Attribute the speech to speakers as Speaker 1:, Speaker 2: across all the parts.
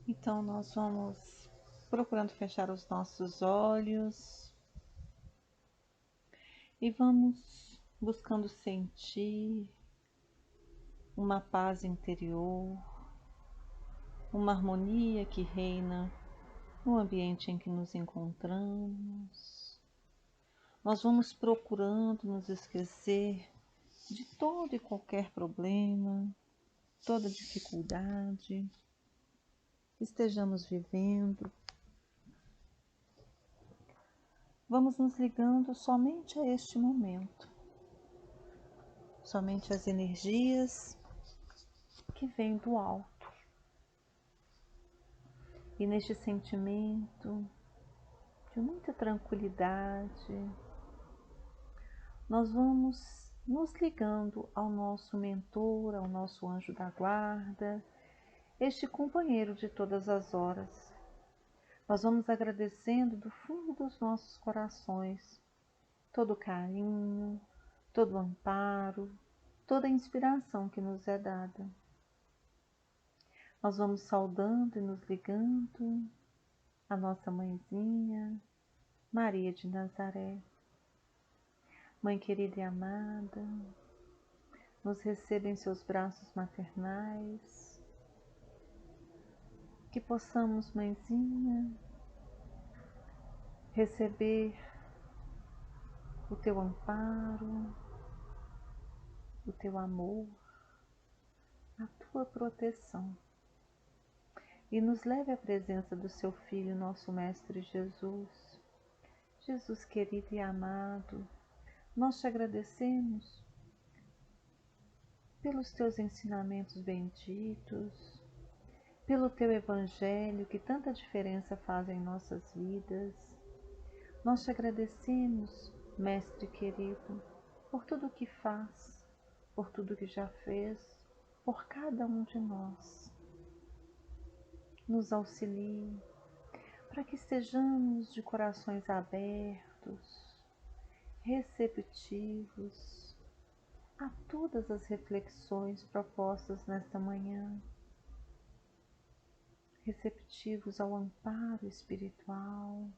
Speaker 1: Então, nós vamos procurando fechar os nossos olhos e vamos buscando sentir uma paz interior, uma harmonia que reina no ambiente em que nos encontramos. Nós vamos procurando nos esquecer de todo e qualquer problema, toda dificuldade que estejamos vivendo. Vamos nos ligando somente a este momento, somente as energias que vêm do alto. E neste sentimento de muita tranquilidade, nós vamos nos ligando ao nosso mentor, ao nosso anjo da guarda, este companheiro de todas as horas. Nós vamos agradecendo do fundo dos nossos corações todo o carinho, todo o amparo, toda a inspiração que nos é dada. Nós vamos saudando e nos ligando a nossa mãezinha, Maria de Nazaré. Mãe querida e amada, nos receba em seus braços maternais, que possamos, mãezinha, receber o teu amparo, o teu amor, a tua proteção. E nos leve à presença do seu Filho, nosso Mestre Jesus. Jesus querido e amado, nós te agradecemos pelos teus ensinamentos benditos, pelo teu Evangelho que tanta diferença faz em nossas vidas. Nós te agradecemos, Mestre querido, por tudo que faz, por tudo que já fez, por cada um de nós. Nos auxilie para que estejamos de corações abertos, receptivos a todas as reflexões propostas nesta manhã, receptivos ao amparo espiritual.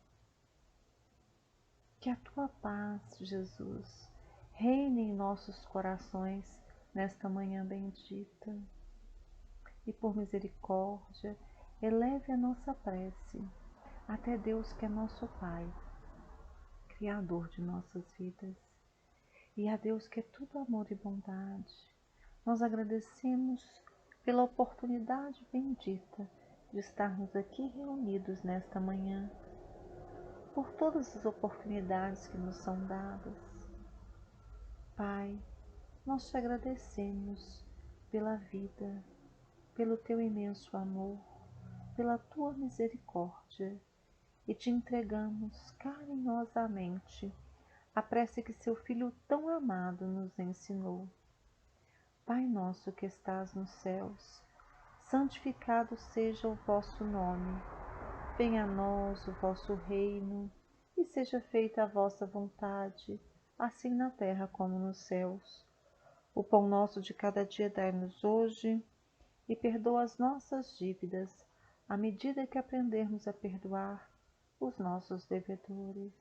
Speaker 1: Que a tua paz, Jesus, reine em nossos corações nesta manhã bendita e, por misericórdia, eleve a nossa prece até Deus que é nosso Pai, Criador de nossas vidas, e a Deus que é tudo amor e bondade. Nós agradecemos pela oportunidade bendita de estarmos aqui reunidos nesta manhã, por todas as oportunidades que nos são dadas. Pai, nós te agradecemos pela vida, pelo teu imenso amor, pela tua misericórdia, e te entregamos carinhosamente a prece que seu Filho tão amado nos ensinou. Pai nosso que estás nos céus, santificado seja o vosso nome. Venha a nós o vosso reino, e seja feita a vossa vontade, assim na terra como nos céus. O pão nosso de cada dia dai-nos hoje, e perdoa as nossas dívidas, à medida que aprendermos a perdoar os nossos devedores.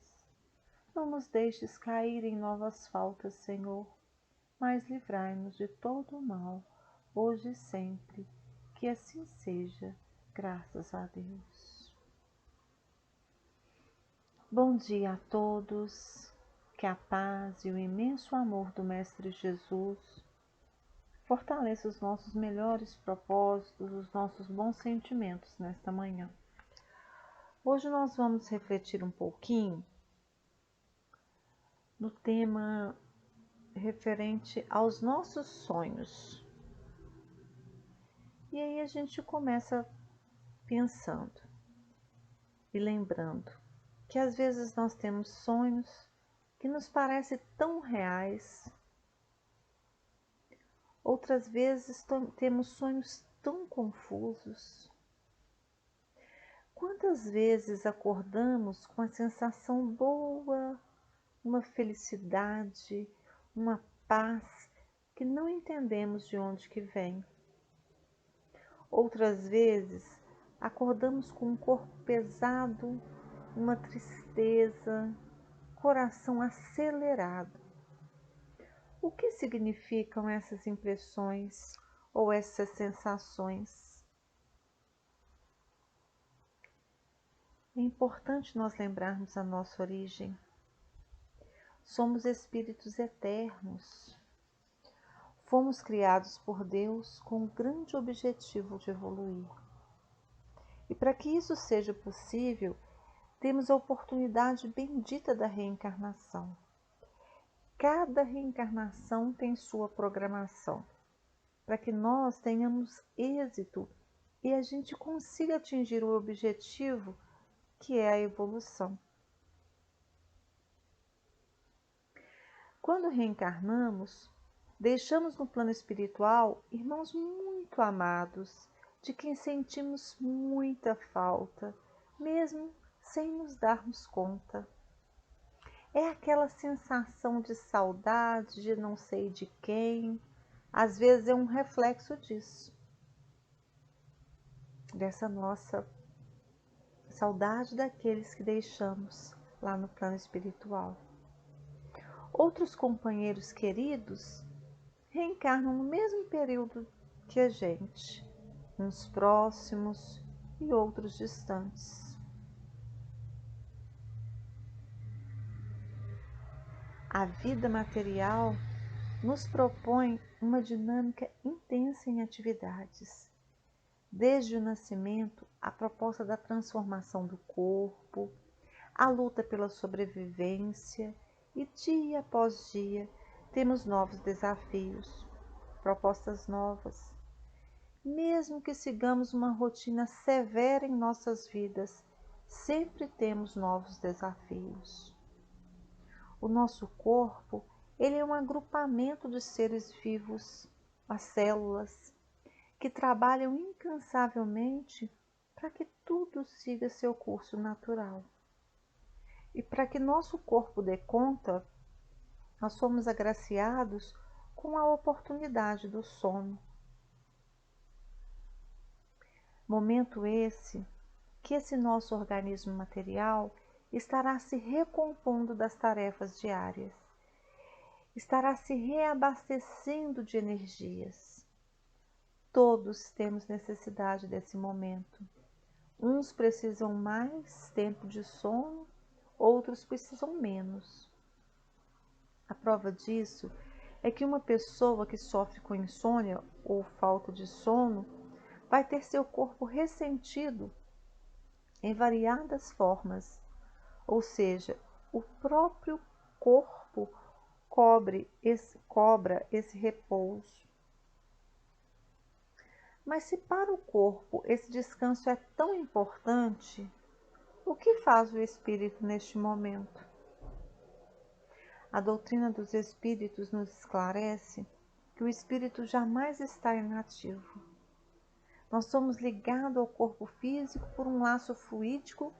Speaker 1: Não nos deixes cair em novas faltas, Senhor, mas livrai-nos de todo o mal, hoje e sempre, que assim seja, graças a Deus. Bom dia a todos, que a paz e o imenso amor do Mestre Jesus fortaleça os nossos melhores propósitos, os nossos bons sentimentos nesta manhã. Hoje nós vamos refletir um pouquinho no tema referente aos nossos sonhos. E aí a gente começa pensando e lembrando que às vezes nós temos sonhos que nos parecem tão reais, outras vezes temos sonhos tão confusos. Quantas vezes acordamos com a sensação boa, uma felicidade, uma paz que não entendemos de onde que vem. Outras vezes acordamos com um corpo pesado, uma tristeza, coração acelerado. O que significam essas impressões ou essas sensações? É importante nós lembrarmos a nossa origem. Somos espíritos eternos. Fomos criados por Deus com o grande objetivo de evoluir. E para que isso seja possível, temos a oportunidade bendita da reencarnação. Cada reencarnação tem sua programação, para que nós tenhamos êxito e a gente consiga atingir o objetivo, que é a evolução. Quando reencarnamos, deixamos no plano espiritual irmãos muito amados, de quem sentimos muita falta, mesmo sem nos darmos conta. É aquela sensação de saudade de não sei de quem, às vezes é um reflexo disso, dessa nossa saudade daqueles que deixamos lá no plano espiritual. Outros companheiros queridos reencarnam no mesmo período que a gente, uns próximos e outros distantes. A vida material nos propõe uma dinâmica intensa em atividades. Desde o nascimento, a proposta da transformação do corpo, a luta pela sobrevivência e dia após dia temos novos desafios, propostas novas. Mesmo que sigamos uma rotina severa em nossas vidas, sempre temos novos desafios. O nosso corpo, ele é um agrupamento de seres vivos, as células, que trabalham incansavelmente para que tudo siga seu curso natural. E para que nosso corpo dê conta, nós somos agraciados com a oportunidade do sono. Momento esse que esse nosso organismo material estará se recompondo das tarefas diárias, estará se reabastecendo de energias. Todos temos necessidade desse momento. Uns precisam mais tempo de sono, outros precisam menos. A prova disso é que uma pessoa que sofre com insônia ou falta de sono vai ter seu corpo ressentido em variadas formas, ou seja, o próprio corpo cobra esse repouso. Mas se para o corpo esse descanso é tão importante, o que faz o espírito neste momento? A doutrina dos espíritos nos esclarece que o espírito jamais está inativo. Nós somos ligados ao corpo físico por um laço fluídico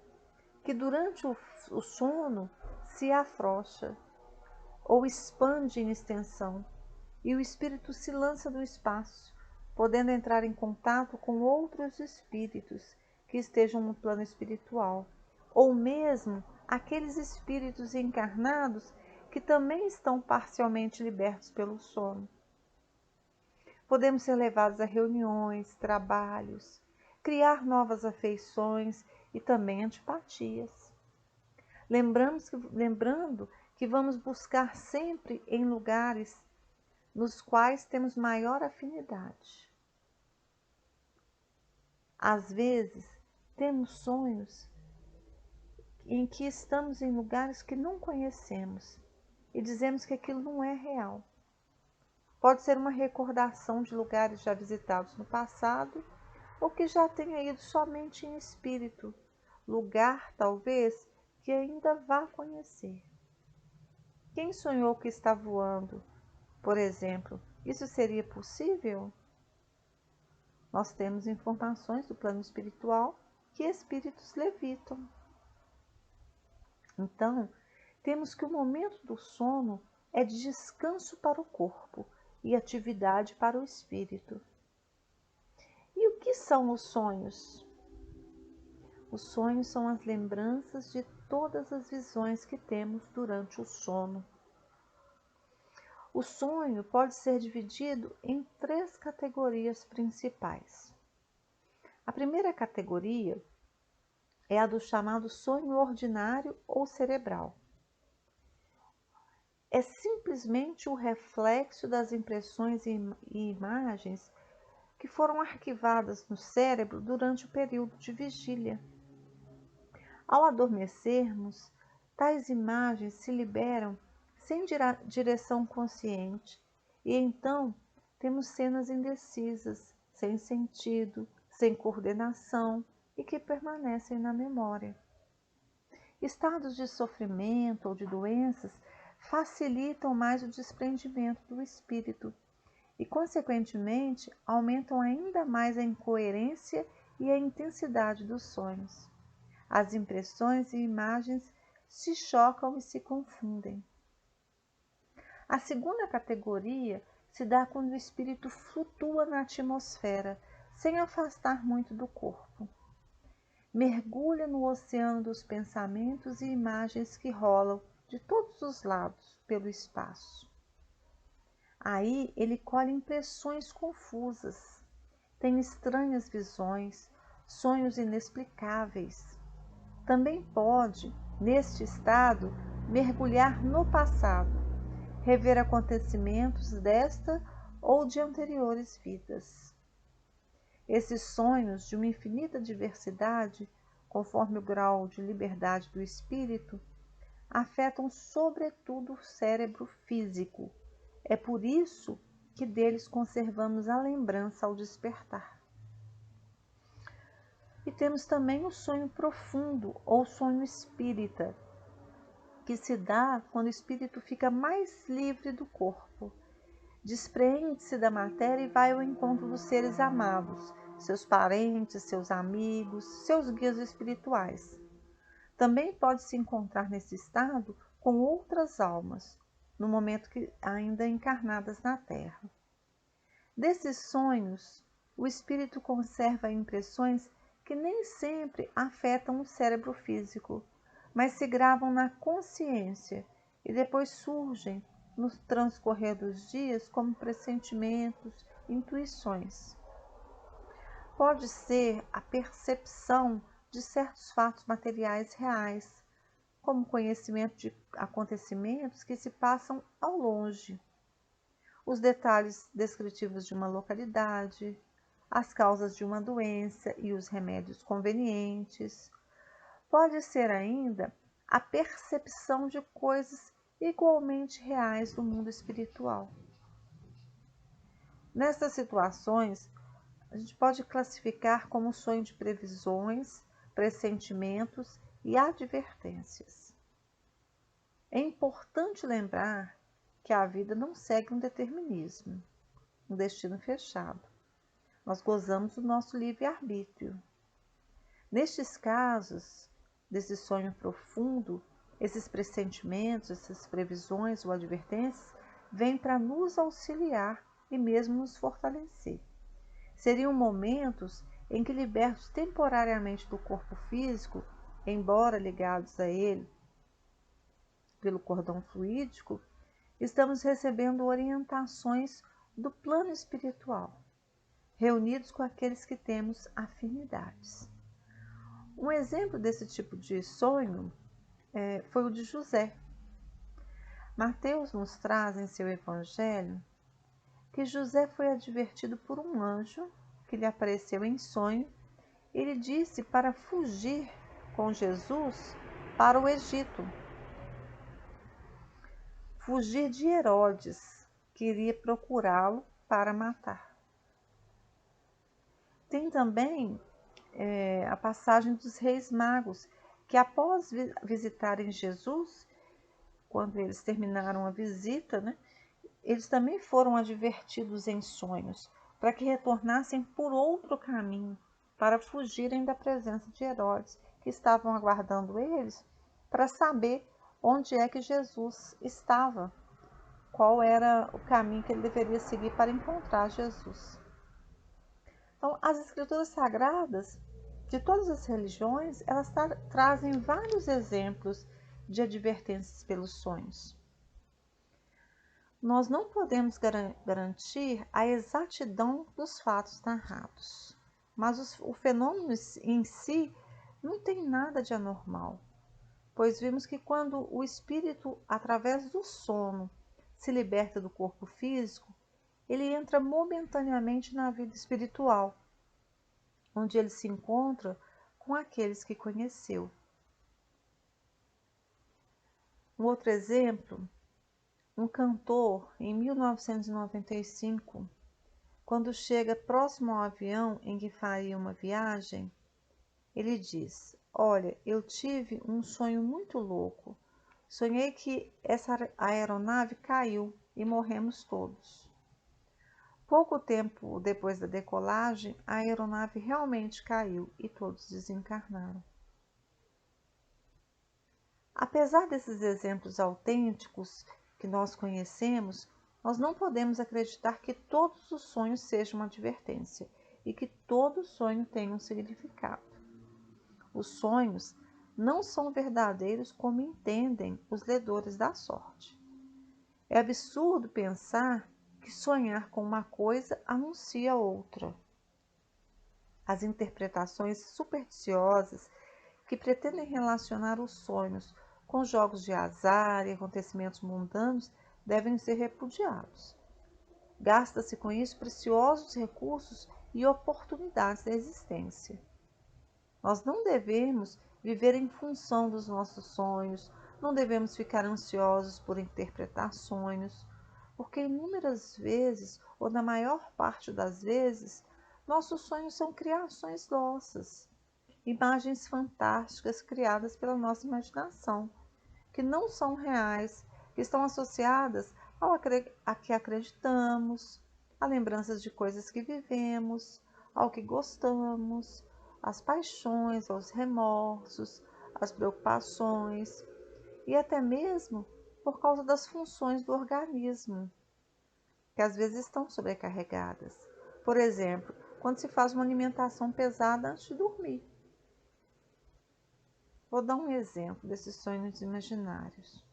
Speaker 1: que durante o sono se afrouxa ou expande em extensão, e o espírito se lança do espaço, podendo entrar em contato com outros espíritos que estejam no plano espiritual, ou mesmo aqueles espíritos encarnados que também estão parcialmente libertos pelo sono. Podemos ser levados a reuniões, trabalhos, criar novas afeições e também antipatias. Lembrando que vamos buscar sempre em lugares nos quais temos maior afinidade. Às vezes, temos sonhos em que estamos em lugares que não conhecemos e dizemos que aquilo não é real. Pode ser uma recordação de lugares já visitados no passado ou que já tenha ido somente em espírito, lugar talvez que ainda vá conhecer. Quem sonhou que está voando, por exemplo, isso seria possível? Nós temos informações do plano espiritual que espíritos levitam. Então, temos que o momento do sono é de descanso para o corpo e atividade para o espírito. E o que são os sonhos? Os sonhos são as lembranças de todas as visões que temos durante o sono. O sonho pode ser dividido em 3 categorias principais. A primeira categoria é a do chamado sonho ordinário ou cerebral. É simplesmente o reflexo das impressões e imagens que foram arquivadas no cérebro durante o período de vigília. Ao adormecermos, tais imagens se liberam sem direção consciente e então temos cenas indecisas, sem sentido, sem coordenação e que permanecem na memória. Estados de sofrimento ou de doenças facilitam mais o desprendimento do espírito e, consequentemente, aumentam ainda mais a incoerência e a intensidade dos sonhos. As impressões e imagens se chocam e se confundem. A segunda categoria se dá quando o espírito flutua na atmosfera, sem afastar muito do corpo. Mergulha no oceano dos pensamentos e imagens que rolam de todos os lados pelo espaço. Aí ele colhe impressões confusas, tem estranhas visões, sonhos inexplicáveis. Também pode, neste estado, mergulhar no passado, rever acontecimentos desta ou de anteriores vidas. Esses sonhos, de uma infinita diversidade, conforme o grau de liberdade do espírito, afetam sobretudo o cérebro físico. É por isso que deles conservamos a lembrança ao despertar. E temos também o sonho profundo ou sonho espírita, que se dá quando o espírito fica mais livre do corpo. Despreende-se da matéria e vai ao encontro dos seres amados, seus parentes, seus amigos, seus guias espirituais. Também pode se encontrar nesse estado com outras almas, no momento que ainda encarnadas na Terra. Desses sonhos, o espírito conserva impressões que nem sempre afetam o cérebro físico, mas se gravam na consciência e depois surgem no transcorrer dos dias como pressentimentos, intuições. Pode ser a percepção de certos fatos materiais reais, como conhecimento de acontecimentos que se passam ao longe, os detalhes descritivos de uma localidade, as causas de uma doença e os remédios convenientes. Pode ser ainda a percepção de coisas igualmente reais do mundo espiritual. Nessas situações, a gente pode classificar como sonho de previsões, pressentimentos e advertências. É importante lembrar que a vida não segue um determinismo, um destino fechado. Nós gozamos do nosso livre-arbítrio. Nestes casos, desse sonho profundo, esses pressentimentos, essas previsões ou advertências vêm para nos auxiliar e mesmo nos fortalecer. Seriam momentos em que, libertos temporariamente do corpo físico, embora ligados a ele pelo cordão fluídico, estamos recebendo orientações do plano espiritual, reunidos com aqueles que temos afinidades. Um exemplo desse tipo de sonho foi o de José. Mateus nos traz em seu evangelho que José foi advertido por um anjo que lhe apareceu em sonho e lhe disse para fugir com Jesus para o Egito. Fugir de Herodes, que iria procurá-lo para matar. Tem também a passagem dos reis magos, que após visitarem Jesus, quando eles terminaram a visita, eles também foram advertidos em sonhos, para que retornassem por outro caminho, para fugirem da presença de Herodes, que estavam aguardando eles, para saber onde é que Jesus estava, qual era o caminho que ele deveria seguir para encontrar Jesus. Então, as Escrituras Sagradas de todas as religiões, elas trazem vários exemplos de advertências pelos sonhos. Nós não podemos garantir a exatidão dos fatos narrados, mas o fenômeno em si não tem nada de anormal, pois vimos que quando o espírito, através do sono, se liberta do corpo físico, ele entra momentaneamente na vida espiritual, onde ele se encontra com aqueles que conheceu. Um outro exemplo, um cantor, em 1995, quando chega próximo ao avião em que faria uma viagem, ele diz: "Olha, eu tive um sonho muito louco. Sonhei que essa aeronave caiu e morremos todos." Pouco tempo depois da decolagem, a aeronave realmente caiu e todos desencarnaram. Apesar desses exemplos autênticos que nós conhecemos, nós não podemos acreditar que todos os sonhos sejam uma advertência e que todo sonho tenha um significado. Os sonhos não são verdadeiros como entendem os ledores da sorte. É absurdo pensar que sonhar com uma coisa anuncia outra. As interpretações supersticiosas que pretendem relacionar os sonhos com jogos de azar e acontecimentos mundanos devem ser repudiados. Gasta-se com isso preciosos recursos e oportunidades da existência. Nós não devemos viver em função dos nossos sonhos, não devemos ficar ansiosos por interpretar sonhos, porque inúmeras vezes, ou na maior parte das vezes, nossos sonhos são criações nossas, imagens fantásticas criadas pela nossa imaginação, que não são reais, que estão associadas a que acreditamos, a lembranças de coisas que vivemos, ao que gostamos, às paixões, aos remorsos, às preocupações e até mesmo por causa das funções do organismo, que às vezes estão sobrecarregadas. Por exemplo, quando se faz uma alimentação pesada antes de dormir. Vou dar um exemplo desses sonhos imaginários.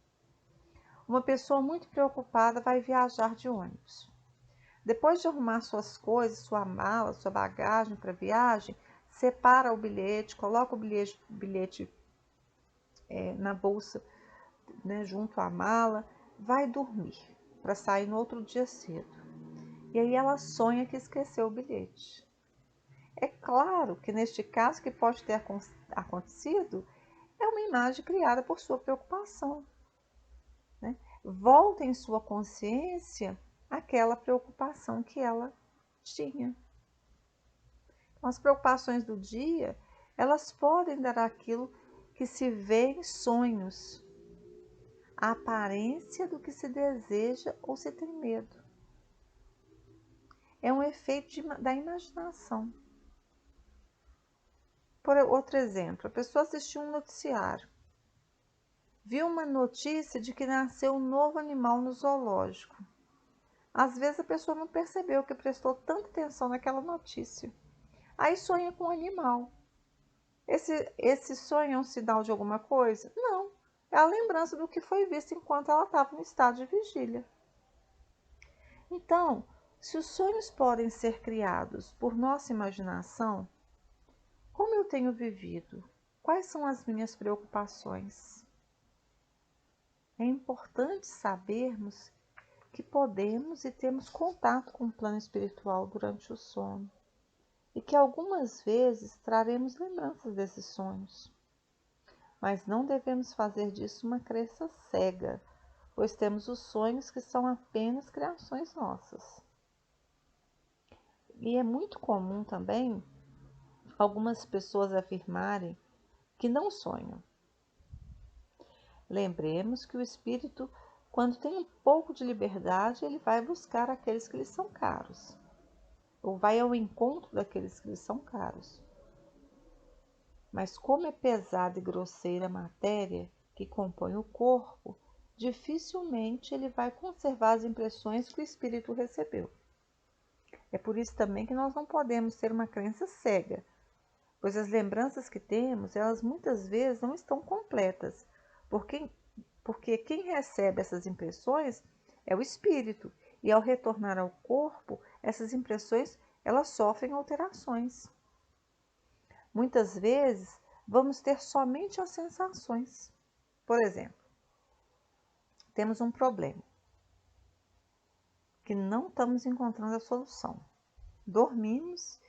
Speaker 1: Uma pessoa muito preocupada vai viajar de ônibus. Depois de arrumar suas coisas, sua mala, sua bagagem para a viagem, separa o bilhete, coloca o bilhete na bolsa, né, junto à mala, vai dormir para sair no outro dia cedo. E aí ela sonha que esqueceu o bilhete. É claro que neste caso que pode ter acontecido é uma imagem criada por sua preocupação, né? Volta em sua consciência aquela preocupação que ela tinha. Então, as preocupações do dia, elas podem dar aquilo que se vê em sonhos, a aparência do que se deseja ou se tem medo. É um efeito da imaginação. Por outro exemplo, a pessoa assistiu um noticiário, viu uma notícia de que nasceu um novo animal no zoológico. Às vezes a pessoa não percebeu que prestou tanta atenção naquela notícia. Aí sonha com o animal. Esse sonho é um sinal de alguma coisa? Não. É a lembrança do que foi visto enquanto ela estava no estado de vigília. Então, se os sonhos podem ser criados por nossa imaginação, como eu tenho vivido? Quais são as minhas preocupações? É importante sabermos que podemos e temos contato com o plano espiritual durante o sono e que algumas vezes traremos lembranças desses sonhos. Mas não devemos fazer disso uma crença cega, pois temos os sonhos que são apenas criações nossas. E é muito comum também algumas pessoas afirmarem que não sonham. Lembremos que o espírito, quando tem um pouco de liberdade, ele vai buscar aqueles que lhe são caros, ou vai ao encontro daqueles que lhe são caros. Mas como é pesada e grosseira a matéria que compõe o corpo, dificilmente ele vai conservar as impressões que o espírito recebeu. É por isso também que nós não podemos ter uma crença cega, pois as lembranças que temos, elas muitas vezes não estão completas, porque quem recebe essas impressões é o espírito, e ao retornar ao corpo, essas impressões elas sofrem alterações. Muitas vezes vamos ter somente as sensações. Por exemplo, temos um problema que não estamos encontrando a solução. Dormimos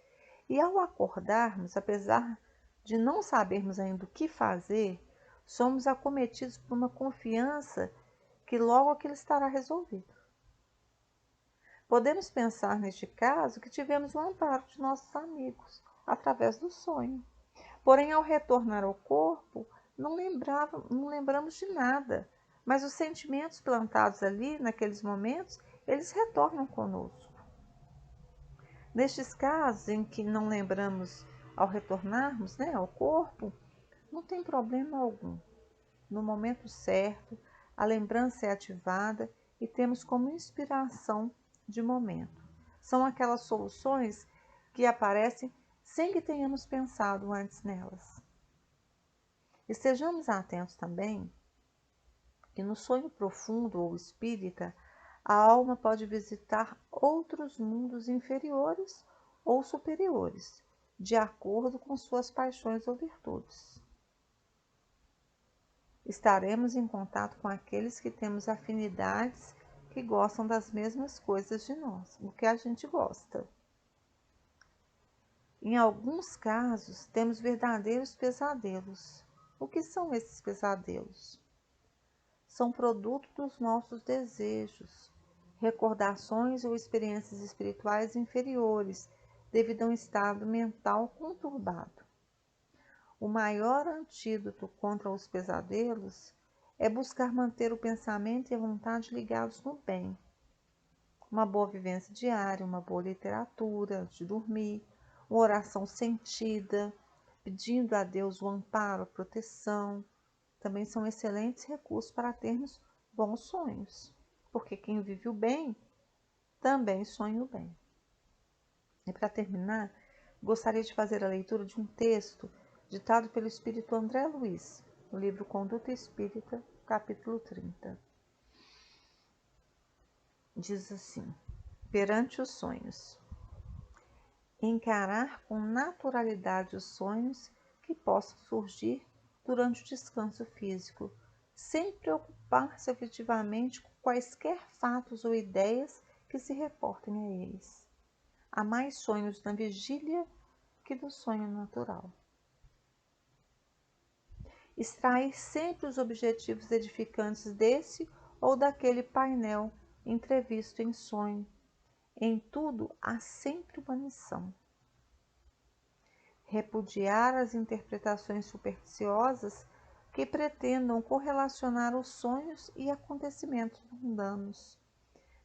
Speaker 1: e ao acordarmos, apesar de não sabermos ainda o que fazer, somos acometidos por uma confiança que logo aquilo estará resolvido. Podemos pensar neste caso que tivemos o amparo de nossos amigos através do sonho. Porém, ao retornar ao corpo, não lembramos de nada, mas os sentimentos plantados ali, naqueles momentos, eles retornam conosco. Nestes casos em que não lembramos ao retornarmos, ao corpo, não tem problema algum. No momento certo, a lembrança é ativada e temos como inspiração de momento. São aquelas soluções que aparecem sem que tenhamos pensado antes nelas. Estejamos atentos também que no sonho profundo ou espírita, a alma pode visitar outros mundos inferiores ou superiores, de acordo com suas paixões ou virtudes. Estaremos em contato com aqueles que temos afinidades, que gostam das mesmas coisas de nós, o que a gente gosta. Em alguns casos, temos verdadeiros pesadelos. O que são esses pesadelos? São produto dos nossos desejos, recordações ou experiências espirituais inferiores, devido a um estado mental conturbado. O maior antídoto contra os pesadelos é buscar manter o pensamento e a vontade ligados no bem. Uma boa vivência diária, uma boa literatura antes de dormir, uma oração sentida, pedindo a Deus o amparo, a proteção, também são excelentes recursos para termos bons sonhos, porque quem vive o bem também sonha o bem. E para terminar, gostaria de fazer a leitura de um texto ditado pelo espírito André Luiz, no livro Conduta Espírita, capítulo 30. Diz assim: perante os sonhos, encarar com naturalidade os sonhos que possam surgir durante o descanso físico, sem preocupar-se efetivamente com quaisquer fatos ou ideias que se reportem a eles. Há mais sonhos na vigília que do sonho natural. Extrair sempre os objetivos edificantes desse ou daquele painel entrevisto em sonho. Em tudo há sempre uma missão. Repudiar as interpretações supersticiosas que pretendam correlacionar os sonhos e acontecimentos mundanos,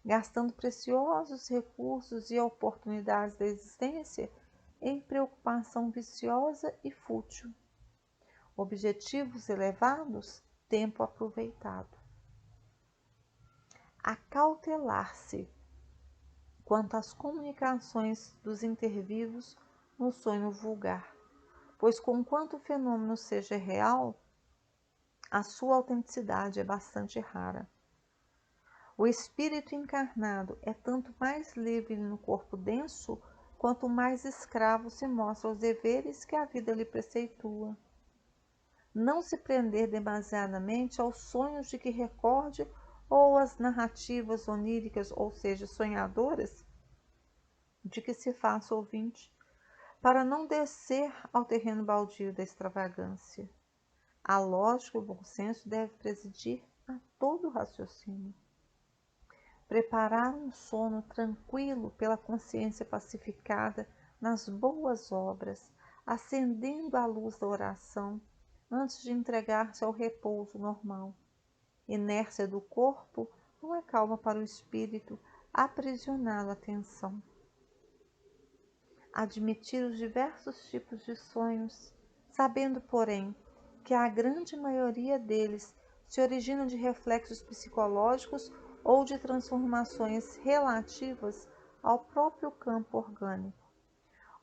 Speaker 1: gastando preciosos recursos e oportunidades da existência em preocupação viciosa e fútil. Objetivos elevados, tempo aproveitado. Acautelar-se quanto às comunicações dos intervivos no sonho vulgar, pois conquanto o fenômeno seja real, a sua autenticidade é bastante rara. O espírito encarnado é tanto mais livre no corpo denso, quanto mais escravo se mostra aos deveres que a vida lhe preceitua. Não se prender demasiadamente aos sonhos de que recorde ou às narrativas oníricas, ou seja, sonhadoras, de que se faça ouvinte, para não descer ao terreno baldio da extravagância. A lógica e o bom senso devem presidir a todo o raciocínio. Preparar um sono tranquilo pela consciência pacificada nas boas obras, acendendo a luz da oração, antes de entregar-se ao repouso normal. Inércia do corpo não é calma para o espírito, aprisionado à atenção. Admitir os diversos tipos de sonhos, sabendo, porém, que a grande maioria deles se origina de reflexos psicológicos ou de transformações relativas ao próprio campo orgânico.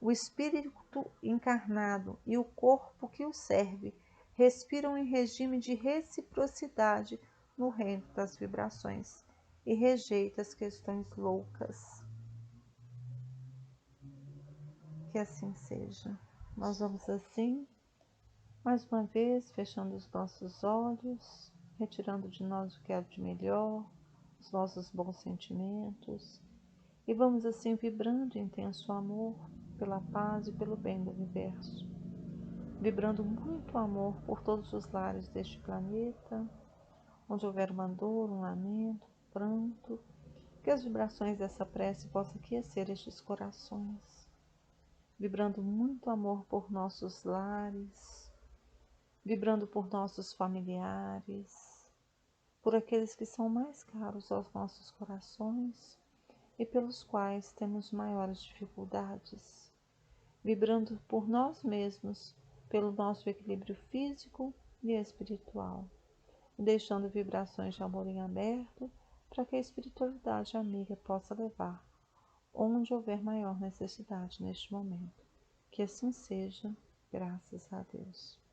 Speaker 1: O espírito encarnado e o corpo que o serve respiram em regime de reciprocidade no reino das vibrações e rejeita as questões loucas. Que assim seja. Nós vamos assim, mais uma vez, fechando os nossos olhos, retirando de nós o que há de melhor, os nossos bons sentimentos, e vamos assim vibrando intenso amor pela paz e pelo bem do universo, vibrando muito amor por todos os lares deste planeta, onde houver uma dor, um lamento, um pranto, que as vibrações dessa prece possam aquecer estes corações, vibrando muito amor por nossos lares, vibrando por nossos familiares, por aqueles que são mais caros aos nossos corações e pelos quais temos maiores dificuldades, vibrando por nós mesmos, pelo nosso equilíbrio físico e espiritual, e deixando vibrações de amor em aberto para que a espiritualidade amiga possa levar onde houver maior necessidade neste momento. Que assim seja, graças a Deus.